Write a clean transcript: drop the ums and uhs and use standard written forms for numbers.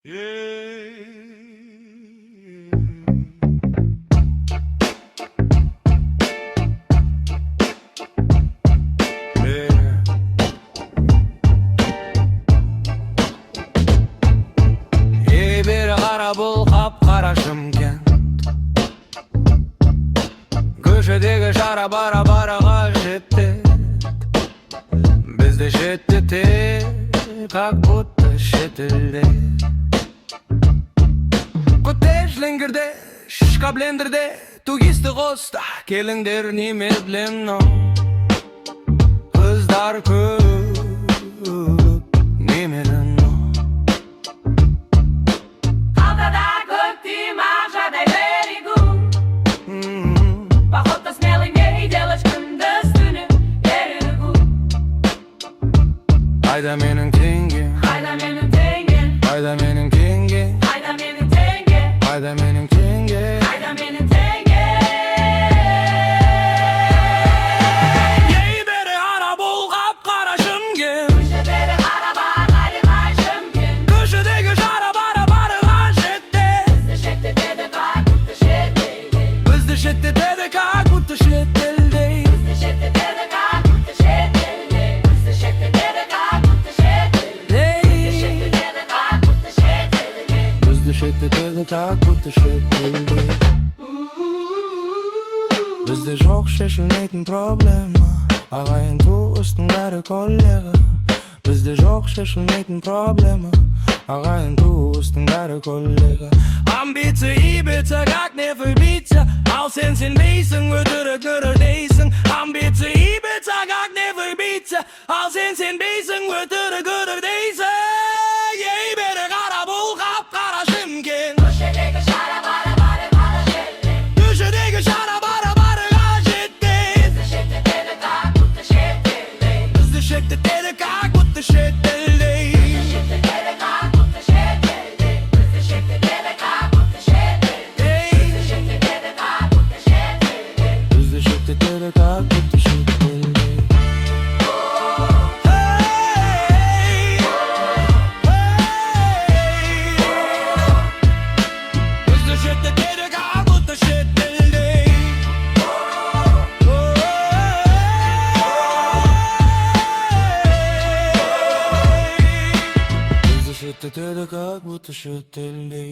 Bir kara bul kapkara Şımkent, köşedeki şara bara bara жетті. Bizde жетті, как будто шетелде. Коттедж лингерде, шишка блендерде, тугисті қоста, келіңдер неме білем но. Қыздар көп, немерін но. Қалтада көп димаша дай берегу. Поход смелый не делать күндіз-түні ерігу. Айда менің теңгем, Қайда менің теңгем, айда менің теңгем, қайда менің теңгем, айда менің теңгем. қайда менің теңгем. Ей бері қара бол қап-қара Шымкент, Көшедегі қарабар қариған Шымкент. көшедегі жара бара барыға жетті. Бізді шеттетеді как будто шетелде. Бізді шеттетеді как будто шетелде. Бізді шеттетеді как будто шетелде. Бізді шеттетеді как будто шетелде. Бізді шеттетеді как будто шетелде. Бізді шеттетеді как будто шетелде. Бізде жоқ шешілмейтін проблема, ағайын туыстың бәрі коллега. Бізде жоқ шешілмейтін проблема, ағайын туыстың бәрі коллега. Амбиция Ибица, как не выбиться, ал сен сенбейсің, өтірік дейсің. Амбиция Ибица, как не выбиться, ал сен сенбейсің, өтірік дейсің. Ей бері қара бұл қап-қара Шымкент, Көшедегі шара бара бара бара жетті. көшедегі жара бара барыға жетті. Бізді шеттетеді как будто шетелде. Бізді шеттетеді как будто шетелде. Шеттетеді как будто шетелде. Бізді шеттетеді как будто шетелде. Бізді шеттетеді как будто шетелде. Бізді шеттетеді как будто шетелде. Бізді шеттетеді как будто шетелде. Бізді шеттетеді как будто шетелде.